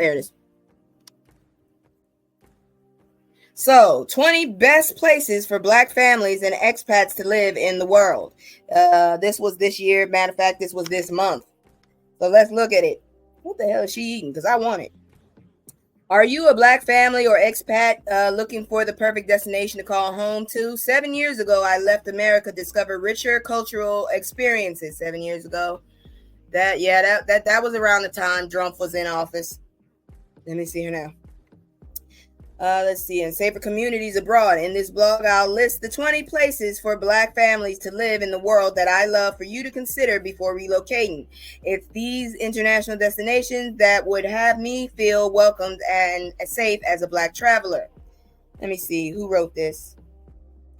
There it is. So, 20 best places for Black families and expats to live in the world. This was this year. Matter of fact, this was this month. So let's look at it. What the hell is she eating? Because I want it. Are you a Black family or expat looking for the perfect destination to call home to? 7 years ago, I left America to discover richer cultural experiences. 7 years ago. That was around the time Trump was in office. Let me see here now. Let's see, and safer communities abroad. In this blog, I'll list the 20 places for Black families to live in the world that I love for you to consider before relocating. It's these international destinations that would have me feel welcomed and safe as a Black traveler. Let me see, who wrote this?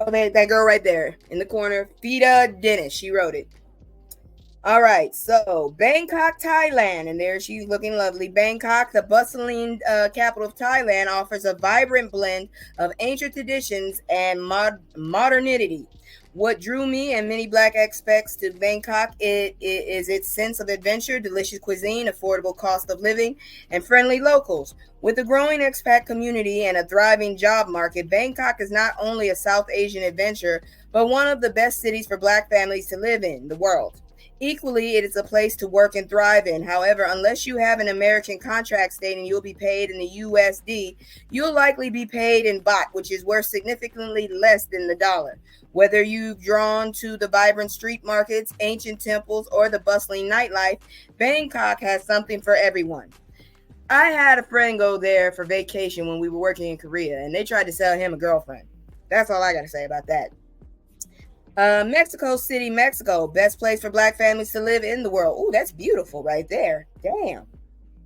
Oh, that girl right there in the corner, Fida Dennis, she wrote it. All right, so Bangkok, Thailand, and there she's looking lovely. Bangkok, the bustling capital of Thailand, offers a vibrant blend of ancient traditions and modernity. What drew me and many Black expats to Bangkok is its sense of adventure, delicious cuisine, affordable cost of living, and friendly locals. With a growing expat community and a thriving job market, Bangkok is not only a South Asian adventure, but one of the best cities for Black families to live in the world. Equally, it is a place to work and thrive in. However, unless you have an American contract stating you'll be paid in the USD, you'll likely be paid in baht, which is worth significantly less than the dollar. Whether you've drawn to the vibrant street markets, ancient temples, or the bustling nightlife, Bangkok has something for everyone. I had a friend go there for vacation when we were working in Korea, and they tried to sell him a girlfriend. That's all I got to say about that. Mexico City, Mexico, best place for Black families to live in the world. Ooh, that's beautiful right there. Damn.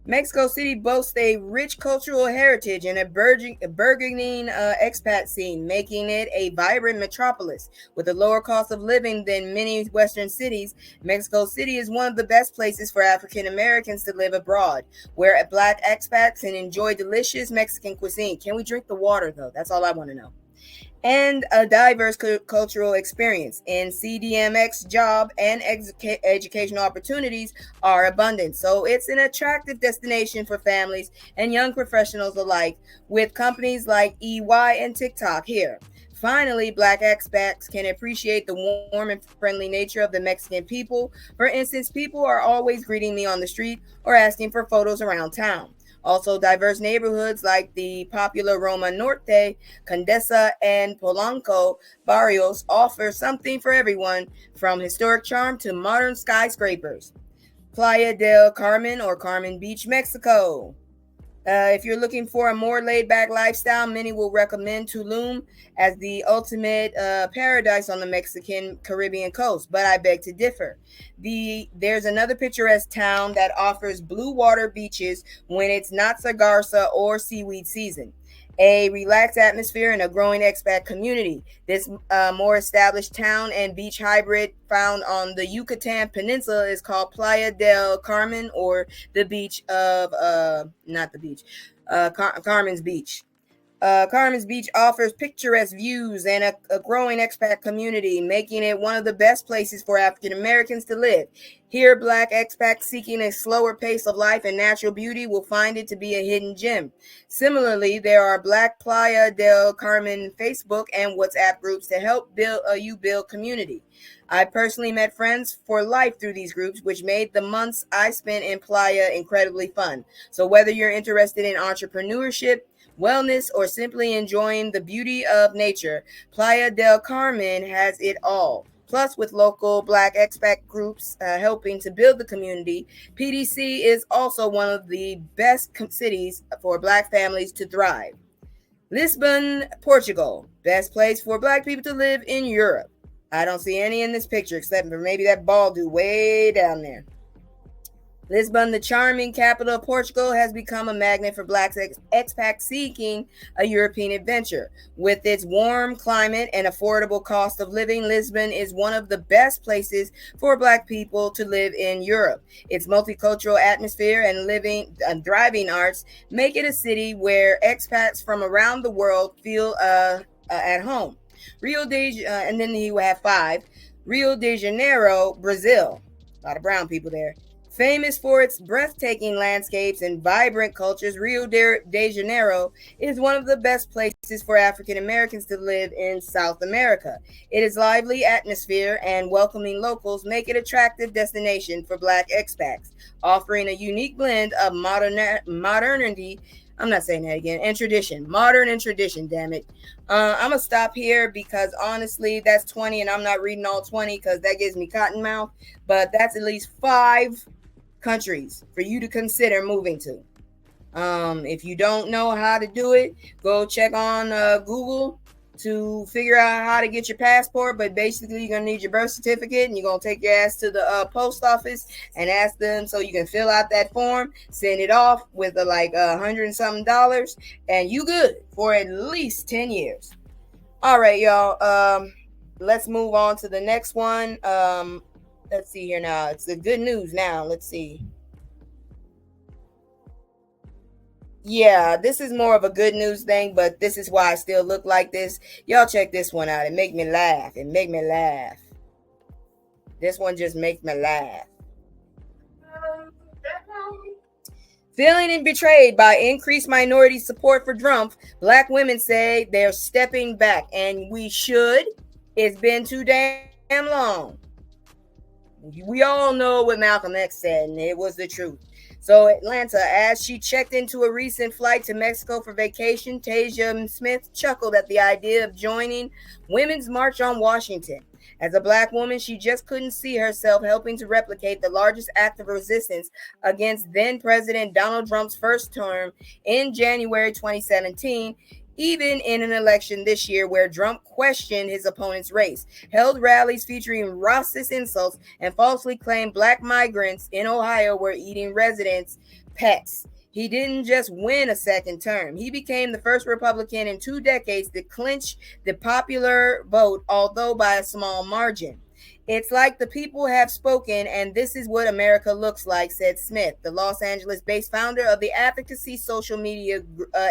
Mexico City boasts a rich cultural heritage and a burgeoning expat scene, making it a vibrant metropolis. With a lower cost of living than many Western cities, Mexico City is one of the best places for African Americans to live abroad, where Black expats can enjoy delicious Mexican cuisine. Can we drink the water, though? That's all I want to know. And a diverse cultural experience. In CDMX, job and educational opportunities are abundant. So it's an attractive destination for families and young professionals alike, with companies like EY and TikTok here. Finally, Black expats can appreciate the warm and friendly nature of the Mexican people. For instance, people are always greeting me on the street or asking for photos around town. Also, diverse neighborhoods like the popular Roma Norte, Condesa, and Polanco barrios offer something for everyone, from historic charm to modern skyscrapers. Playa del Carmen, or Carmen Beach, Mexico. If you're looking for a more laid-back lifestyle, many will recommend Tulum as the ultimate paradise on the Mexican Caribbean coast, but I beg to differ. There's another picturesque town that offers blue water beaches when it's not sargasso or seaweed season. A relaxed atmosphere and a growing expat community. This more established town and beach hybrid found on the Yucatan Peninsula is called Playa del Carmen, or the beach of, Carmen's Beach. Carmen's Beach offers picturesque views and a growing expat community, making it one of the best places for African Americans to live. Here, Black expats seeking a slower pace of life and natural beauty will find it to be a hidden gem. Similarly, there are Black Playa del Carmen Facebook and WhatsApp groups to help build community. I personally met friends for life through these groups, which made the months I spent in Playa incredibly fun. So whether you're interested in entrepreneurship, wellness, or simply enjoying the beauty of nature, Playa del Carmen has it all. Plus, with local Black expat groups helping to build the community, PDC is also one of the best cities for Black families to thrive. Lisbon, Portugal, best place for Black people to live in Europe. I don't see any in this picture except for maybe that bald dude way down there. Lisbon, the charming capital of Portugal, has become a magnet for Black expats seeking a European adventure. With its warm climate and affordable cost of living, Lisbon is one of the best places for Black people to live in Europe. Its multicultural atmosphere and thriving arts make it a city where expats from around the world feel at home. And then you have 5. Rio de Janeiro, Brazil. A lot of brown people there. Famous for its breathtaking landscapes and vibrant cultures, Rio de Janeiro is one of the best places for African Americans to live in South America. Its lively atmosphere and welcoming locals make it an attractive destination for Black expats, offering a unique blend of modernity. I'm not saying that again. And tradition, modern and tradition. Damn it. I'm gonna stop here because honestly, that's 20, and I'm not reading all 20 because that gives me cotton mouth. But that's at least 5 countries for you to consider moving to. If you don't know how to do it, go check on Google to figure out how to get your passport. But basically, you're gonna need your birth certificate, and you're gonna take your ass to the post office and ask them so you can fill out that form, send it off with like $100 and something, and you good for at least 10 years. All right, y'all. Let's move on to the next one. Let's see here now. It's the good news now. Let's see. Yeah, this is more of a good news thing, but this is why I still look like this. Y'all check this one out. It make me laugh. It make me laugh. This one just makes me laugh. Feeling and betrayed by increased minority support for Trump, Black women say they're stepping back, and we should. It's been too damn long. We all know what Malcolm X said, and it was the truth. So Atlanta, as she checked into a recent flight to Mexico for vacation, Tasia Smith chuckled at the idea of joining Women's March on Washington. As a Black woman, she just couldn't see herself helping to replicate the largest act of resistance against then-President Donald Trump's first term in January 2017, even in an election this year where Trump questioned his opponent's race, held rallies featuring racist insults, and falsely claimed Black migrants in Ohio were eating residents' pets. He didn't just win a second term. He became the first Republican in 2 decades to clinch the popular vote, although by a small margin. It's like the people have spoken, and this is what America looks like, said Smith, the Los Angeles-based founder of the advocacy social media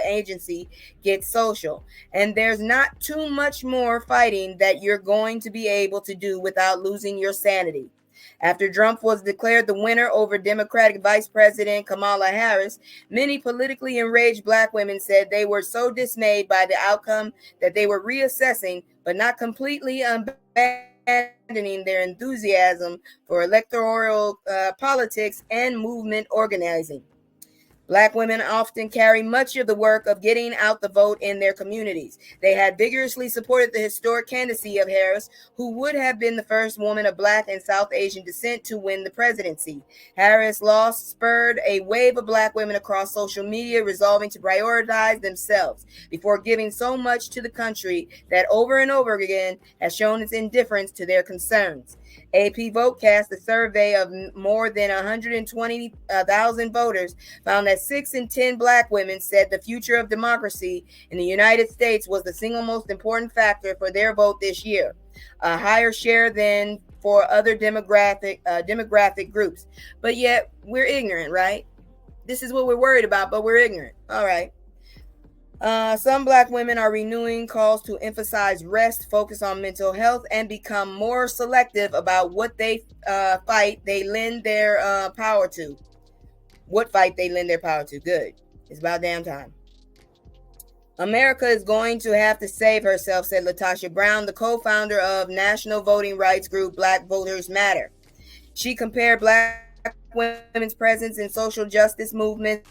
agency Get Social. And there's not too much more fighting that you're going to be able to do without losing your sanity. After Trump was declared the winner over Democratic Vice President Kamala Harris, many politically enraged Black women said they were so dismayed by the outcome that they were reassessing, but not completely abandoning their enthusiasm for electoral politics and movement organizing. Black women often carry much of the work of getting out the vote in their communities. They had vigorously supported the historic candidacy of Harris, who would have been the first woman of Black and South Asian descent to win the presidency. Harris' loss spurred a wave of Black women across social media resolving to prioritize themselves before giving so much to the country that over and over again has shown its indifference to their concerns. AP Votecast, a survey of more than 120,000 voters, found that 6 in 10 Black women said the future of democracy in the United States was the single most important factor for their vote this year, a higher share than for other demographic groups. But yet, we're ignorant, right? This is what we're worried about, but we're ignorant. All right. Some Black women are renewing calls to emphasize rest, focus on mental health, and become more selective about what they fight they lend their power to. What fight they lend their power to. Good. It's about damn time. America is going to have to save herself, said Latasha Brown, the co-founder of national voting rights group Black Voters Matter. She compared Black women's presence in social justice movements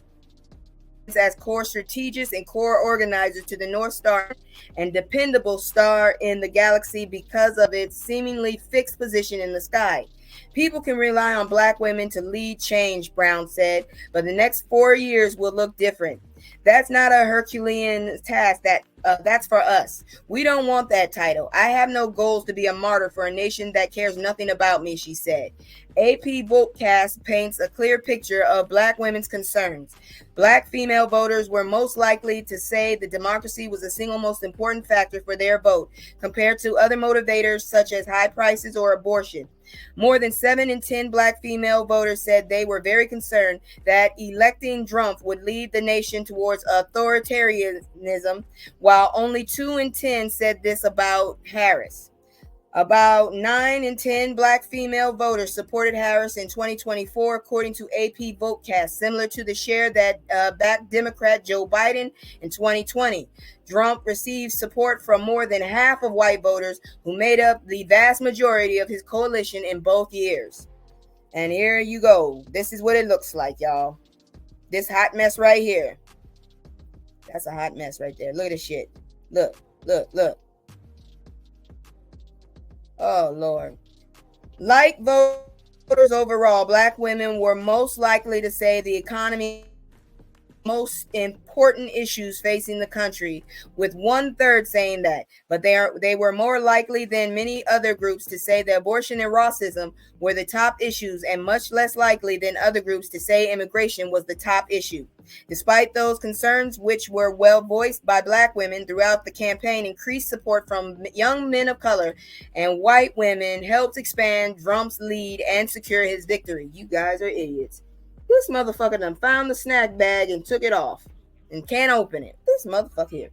as core strategists and core organizers to the North Star and dependable star in the galaxy because of its seemingly fixed position in the sky. People can rely on Black women to lead change, Brown said, but the next 4 years will look different. That's not a Herculean task. That's for us. We don't want that title. I have no goals to be a martyr for a nation that cares nothing about me, she said. AP Votecast paints a clear picture of Black women's concerns. Black female voters were most likely to say that democracy was the single most important factor for their vote, compared to other motivators such as high prices or abortion. More than 7 in 10 Black female voters said they were very concerned that electing Trump would lead the nation towards authoritarianism, while only 2 in 10 said this about Harris. About 9 in 10 black female voters supported Harris in 2024, according to AP VoteCast, similar to the share that backed Democrat Joe Biden in 2020. Trump received support from more than half of white voters who made up the vast majority of his coalition in both years. And here you go. This is what it looks like, y'all. This hot mess right here. That's a hot mess right there. Look at this shit. Look, look, look. Oh, Lord. Like voters overall, black women were most likely to say the economy most important issues facing the country, with 1/3 saying that. But they were more likely than many other groups to say that abortion and racism were the top issues, and much less likely than other groups to say immigration was the top issue. Despite those concerns, which were well voiced by black women throughout the campaign, increased support from young men of color and white women helped expand Trump's lead and secure his victory. You guys are idiots. This motherfucker done found the snack bag and took it off and can't open it. This motherfucker here.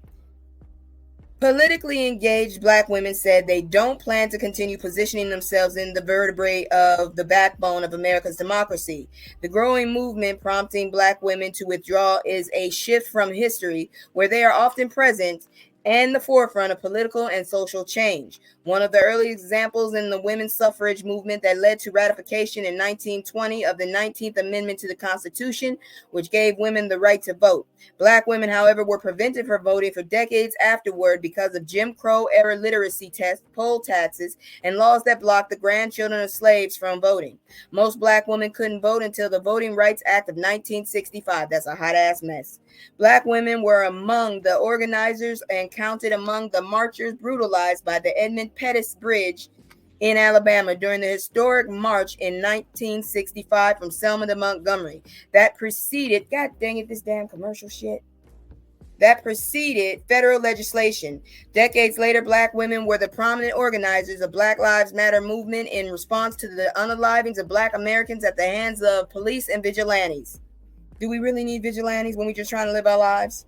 Politically engaged black women said they don't plan to continue positioning themselves in the vertebrae of the backbone of America's democracy. The growing movement prompting black women to withdraw is a shift from history where they are often present and the forefront of political and social change. One of the early examples in the women's suffrage movement that led to ratification in 1920 of the 19th Amendment to the Constitution, which gave women the right to vote. Black women, however, were prevented from voting for decades afterward because of Jim Crow era literacy tests, poll taxes, and laws that blocked the grandchildren of slaves from voting. Most black women couldn't vote until the Voting Rights Act of 1965. That's a hot ass mess. Black women were among the organizers and counted among the marchers brutalized by the Edmund Pettus Bridge in Alabama during the historic march in 1965 from Selma to Montgomery. That preceded, god dang it, this damn commercial shit. That preceded federal legislation. Decades later, black women were the prominent organizers of Black Lives Matter movement in response to the unalivings of black Americans at the hands of police and vigilantes. Do we really need vigilantes when we're just trying to live our lives?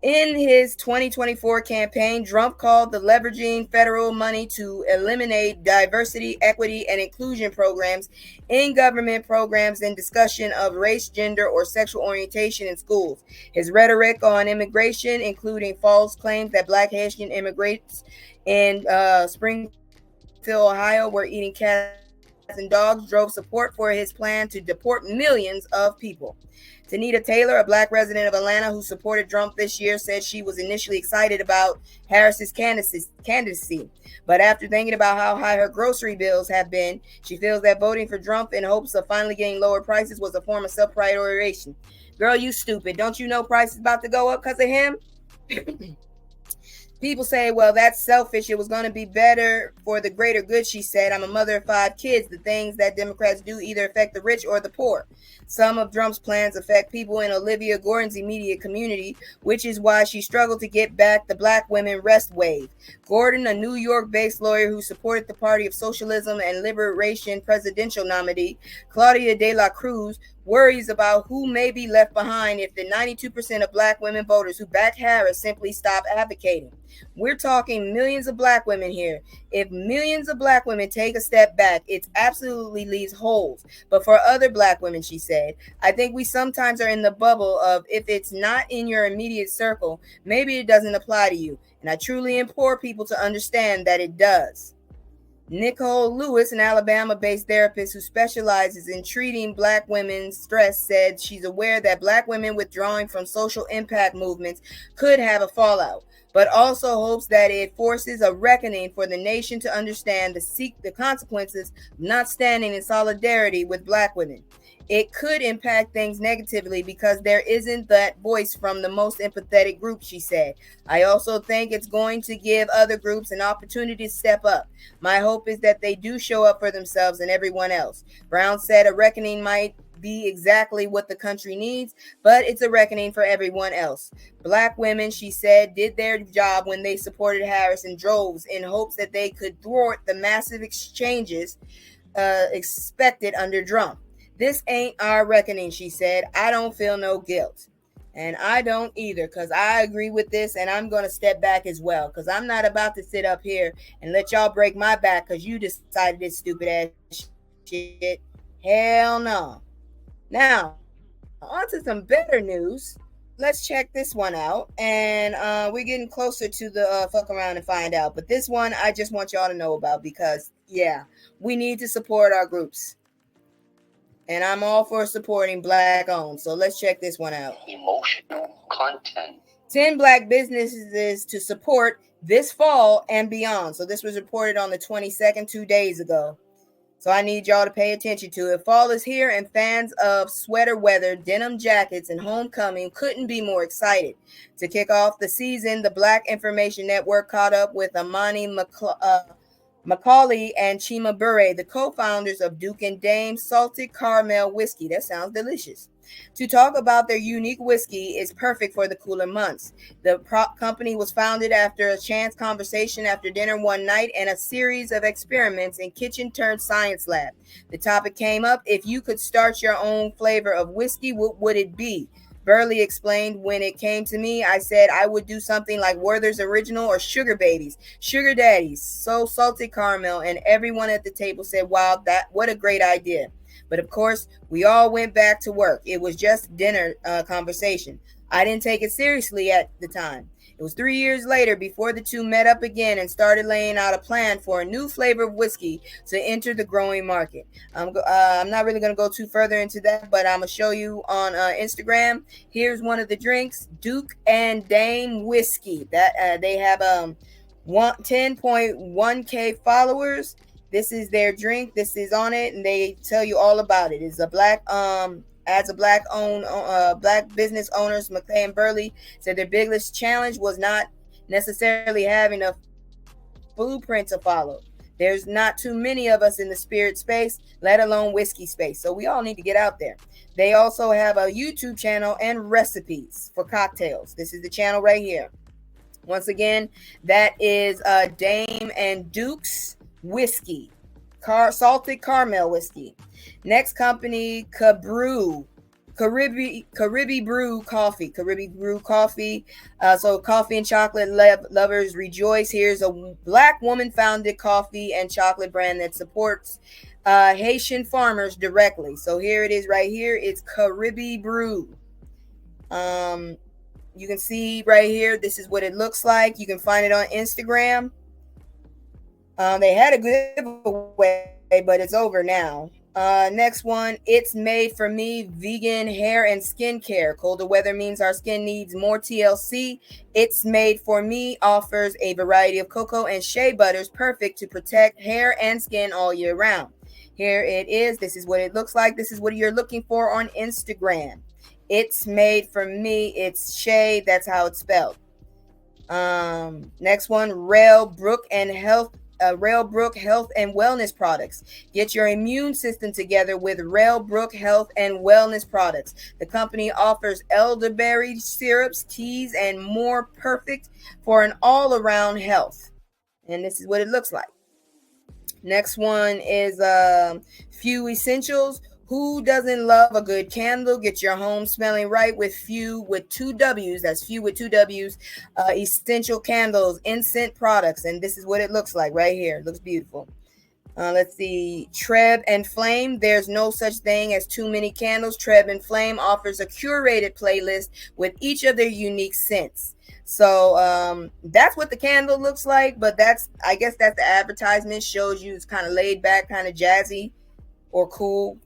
In his 2024 campaign, Trump called the leveraging federal money to eliminate diversity, equity, and inclusion programs in government programs and discussion of race, gender, or sexual orientation in schools. His rhetoric on immigration, including false claims that black Haitian immigrants in Springfield, Ohio, were eating cats and dogs, drove support for his plan to deport millions of people. Tanita Taylor, a black resident of Atlanta who supported Trump this year, said she was initially excited about Harris's candidacy, but after thinking about how high her grocery bills have been, she feels that voting for Trump in hopes of finally getting lower prices was a form of self-prioritization. Girl, you stupid. Don't you know prices about to go up because of him? People say, well, that's selfish. It was going to be better for the greater good, she said. I'm a mother of 5 kids. The things that Democrats do either affect the rich or the poor. Some of Trump's plans affect people in Olivia Gordon's immediate community, which is why she struggled to get back the black women rest wave. Gordon, a New York-based lawyer who supported the Party of Socialism and Liberation presidential nominee, Claudia de la Cruz, worries about who may be left behind if the 92% of black women voters who back Harris simply stop advocating. We're talking millions of black women here. If millions of black women take a step back, it absolutely leaves holes. But for other black women, she said, I think we sometimes are in the bubble of if it's not in your immediate circle, maybe it doesn't apply to you. And I truly implore people to understand that it does. Nicole Lewis, an Alabama-based therapist who specializes in treating black women's stress, said she's aware that black women withdrawing from social impact movements could have a fallout, but also hopes that it forces a reckoning for the nation to understand the consequences of not standing in solidarity with black women. It could impact things negatively because there isn't that voice from the most empathetic group, she said. I also think it's going to give other groups an opportunity to step up. My hope is that they do show up for themselves and everyone else. Brown said a reckoning might be exactly what the country needs, but it's a reckoning for everyone else. Black women, she said, did their job when they supported Harris in droves in hopes that they could thwart the massive exchanges expected under Trump. This ain't our reckoning, she said. I don't feel no guilt. And I don't either, because I agree with this, and I'm going to step back as well, because I'm not about to sit up here and let y'all break my back because you decided this stupid ass shit. Hell no. Now, on to some better news. Let's check this one out. And we're getting closer to the fuck around and find out. But this one I just want y'all to know about because, yeah, we need to support our groups. And I'm all for supporting black owned. So let's check this one out. Emotional content. 10 black businesses to support this fall and beyond. So this was reported on the 22nd, 2 days ago. So I need y'all to pay attention to it. Fall is here, and fans of sweater weather, denim jackets, and homecoming couldn't be more excited. To kick off the season, the Black Information Network caught up with Amani Macaulay and Chima Bure, the co-founders of Duke and Dame Salted Caramel Whiskey. That sounds delicious. To talk about their unique whiskey is perfect for the cooler months. The company was founded after a chance conversation after dinner one night and a series of experiments in kitchen turned science lab. The topic came up: if you could start your own flavor of whiskey, what would it be? Burley explained, when it came to me, I said I would do something like Werther's Original or Sugar Babies, Sugar Daddies, so salted caramel, and everyone at the table said, wow, what a great idea. But of course, we all went back to work. It was just dinner conversation. I didn't take it seriously at the time. It was 3 years later before the two met up again and started laying out a plan for a new flavor of whiskey to enter the growing market. I'm not really going to go too further into that, but I'm going to show you on Instagram. Here's one of the drinks, Duke and Dame Whiskey. That they have 10.1K followers. This is their drink. This is on it, and they tell you all about it. It's a black as a black owned black business owners, McClay and Burley said their biggest challenge was not necessarily having a blueprint to follow. There's not too many of us in the spirit space, let alone whiskey space. So we all need to get out there. They also have a YouTube channel and recipes for cocktails. This is the channel right here. Once again, that is Dame and Duke's Whiskey, salted caramel whiskey. Next company, Caribbean Brew Coffee. Caribbean Brew Coffee. So coffee and chocolate lovers rejoice. Here's a black woman-founded coffee and chocolate brand that supports Haitian farmers directly. So here it is right here. It's Caribbean Brew. You can see right here, this is what it looks like. You can find it on Instagram. They had a giveaway, but it's over now. Next one, It's Made for Me Vegan Hair and Skincare. Colder weather means our skin needs more TLC. It's Made for Me offers a variety of cocoa and shea butters perfect to protect hair and skin all year round. Here it is. This is what it looks like. This is what you're looking for on Instagram. It's Made for Me. It's shea. That's how it's spelled. Next one, Railbrook Health and Wellness Products. Get your immune system together with Railbrook Health and Wellness Products. The company offers elderberry syrups, teas, and more, perfect for an all-around health. And this is what it looks like. Next one is Few Essentials. Who doesn't love a good candle? Get your home smelling right with Few with two W's. That's Few with two W's. Essential candles, incense products. And this is what it looks like right here. It looks beautiful. Let's see. Treb and Flame. There's no such thing as too many candles. Treb and Flame offers a curated playlist with each of their unique scents. So that's what the candle looks like. But I guess that's the advertisement. Shows you it's kind of laid back, kind of jazzy or cool.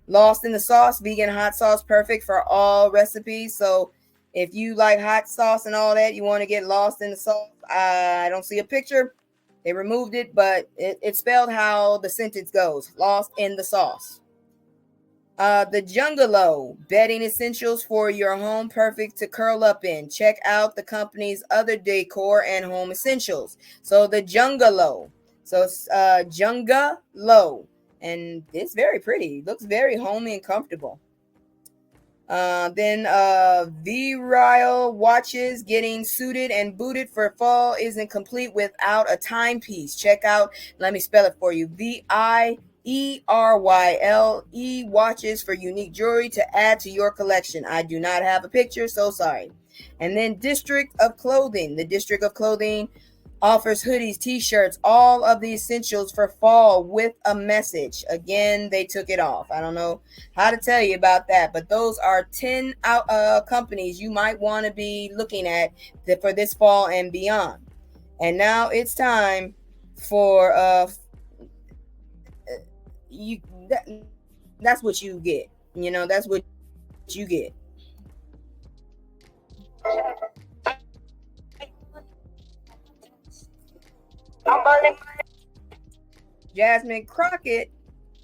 Lost in the Sauce, vegan hot sauce, perfect for all recipes. So if you like hot sauce and all that, you want to get lost in the sauce. I don't see a picture. They removed it, but it's spelled how the sentence goes. Lost in the sauce. The Jungalow, bedding essentials for your home, perfect to curl up in. Check out the company's other decor and home essentials. So the Jungalow. So it's Jungalow. And it's very pretty. It looks very homey and comfortable. Then Virile watches, getting suited and booted for fall isn't complete without a timepiece. Check out, let me spell it for you. VIRAIL ERYLE watches for unique jewelry to add to your collection. I do not have a picture, so sorry. And then District of Clothing. The District of Clothing offers hoodies, t-shirts, all of the essentials for fall with a message. Again, they took it off. I don't know how to tell you about that, but those are 10 companies you might want to be looking at for this fall and beyond. And now it's time for you that's what you get. That's what you get. Jasmine Crockett.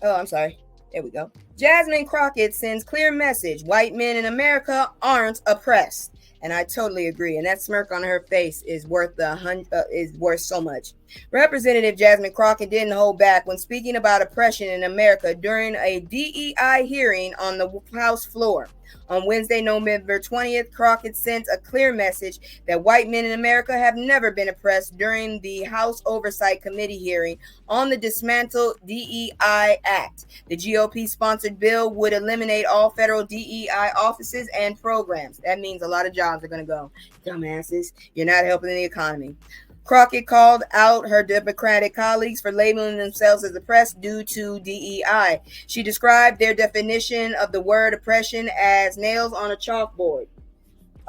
Oh, I'm sorry. There we go. Jasmine Crockett sends clear message: white men in America aren't oppressed. And I totally agree. And that smirk on her face is worth so much. Representative Jasmine Crockett didn't hold back when speaking about oppression in America during a DEI hearing on the House floor. On Wednesday, November 20th, Crockett sent a clear message that white men in America have never been oppressed during the House Oversight Committee hearing on the dismantled DEI Act. The GOP-sponsored bill would eliminate all federal DEI offices and programs. That means a lot of jobs are going to go. Dumbasses, you're not helping the economy. Crockett called out her Democratic colleagues for labeling themselves as oppressed due to DEI. She described their definition of the word oppression as nails on a chalkboard.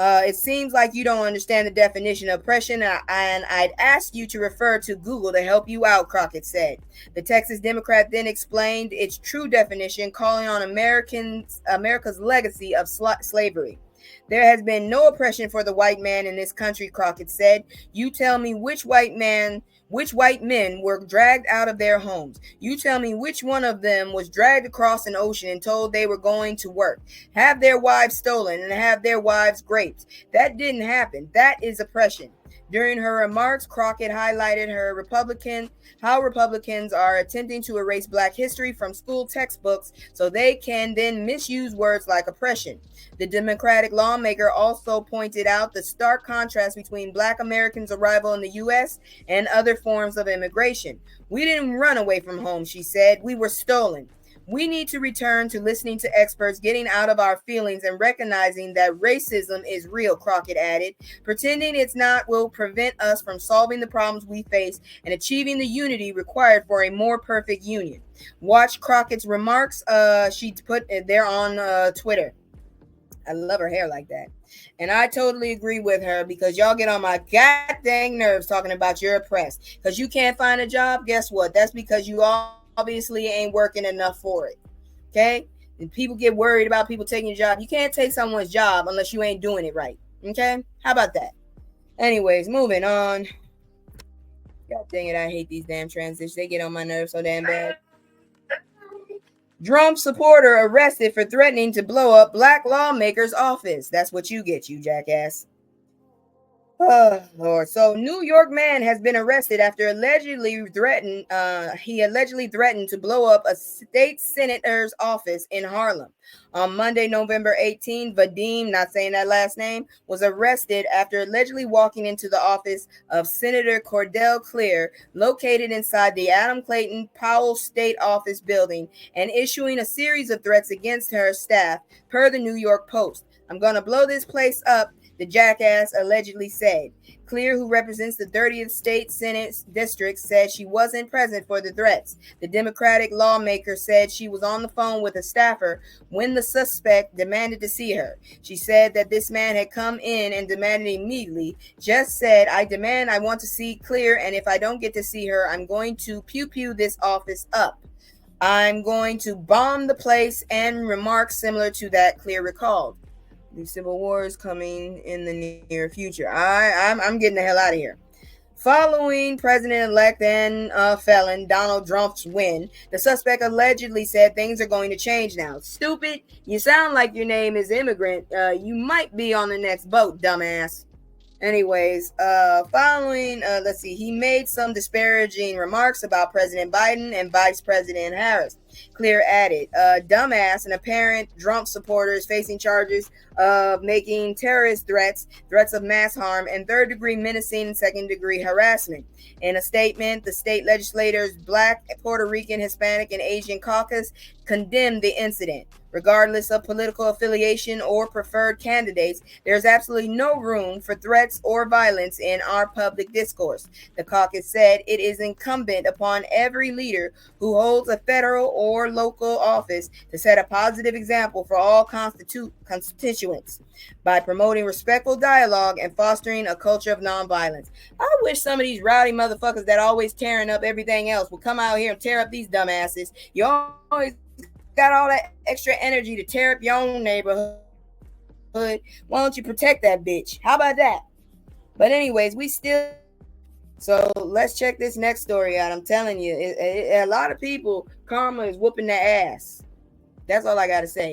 It seems like you don't understand the definition of oppression, and I'd ask you to refer to Google to help you out, Crockett said. The Texas Democrat then explained its true definition, calling on America's legacy of slavery. There has been no oppression for the white man in this country, Crockett said. You tell me which white men were dragged out of their homes. You tell me which one of them was dragged across an ocean and told they were going to work, have their wives stolen, and have their wives raped. That didn't happen. That is oppression. During her remarks, Crockett highlighted how Republicans are attempting to erase Black history from school textbooks so they can then misuse words like oppression. The Democratic lawmaker also pointed out the stark contrast between Black Americans' arrival in the U.S. and other forms of immigration. We didn't run away from home, she said. We were stolen. We need to return to listening to experts, getting out of our feelings, and recognizing that racism is real, Crockett added. Pretending it's not will prevent us from solving the problems we face and achieving the unity required for a more perfect union. Watch Crockett's remarks. She put there on Twitter. I love her hair like that. And I totally agree with her because y'all get on my goddamn nerves talking about you're oppressed. Because you can't find a job, guess what? That's because you obviously ain't working enough for it. Okay? And people get worried about people taking your job. You can't take someone's job unless you ain't doing it right. Okay? How about that? Anyways, moving on. God dang it, I hate these damn transitions. They get on my nerves so damn bad. Trump supporter arrested for threatening to blow up Black lawmaker's office. That's what you get, you jackass. Oh, Lord. So, New York man has been arrested after allegedly threatened to blow up a state senator's office in Harlem. On Monday, November 18, Vadim, not saying that last name, was arrested after allegedly walking into the office of Senator Cordell Clear, located inside the Adam Clayton Powell State Office building, and issuing a series of threats against her staff, per the New York Post. I'm going to blow this place up, the jackass allegedly said. Clear, who represents the 30th State Senate District, said she wasn't present for the threats. The Democratic lawmaker said she was on the phone with a staffer when the suspect demanded to see her. She said that this man had come in and demanded immediately, just said, I want to see Clear, and if I don't get to see her, I'm going to pew this office up. I'm going to bomb the place, and remarks similar to that, Clear recalled. The civil war is coming in the near future. I'm getting the hell out of here. Following President-elect and felon Donald Trump's win, the suspect allegedly said things are going to change now. Stupid, you sound like your name is immigrant. You might be on the next boat, dumbass. Anyways, he made some disparaging remarks about President Biden and Vice President Harris. Clear added, dumbass and apparent drunk supporter is facing charges of making terrorist threats of mass harm, and third-degree menacing and second-degree harassment. In a statement, the state legislators, Black, Puerto Rican, Hispanic, and Asian caucus condemned the incident. Regardless of political affiliation or preferred candidates, there is absolutely no room for threats or violence in our public discourse. The caucus said it is incumbent upon every leader who holds a federal or local office to set a positive example for all constituents by promoting respectful dialogue and fostering a culture of nonviolence. I wish some of these rowdy motherfuckers that always tearing up everything else would come out here and tear up these dumbasses. You always got all that extra energy to tear up your own neighborhood. Why don't you protect that bitch? How about that? But anyways, we still got more coming. So let's check this next story out. I'm telling you, a lot of people, karma is whooping their ass. That's all I got to say.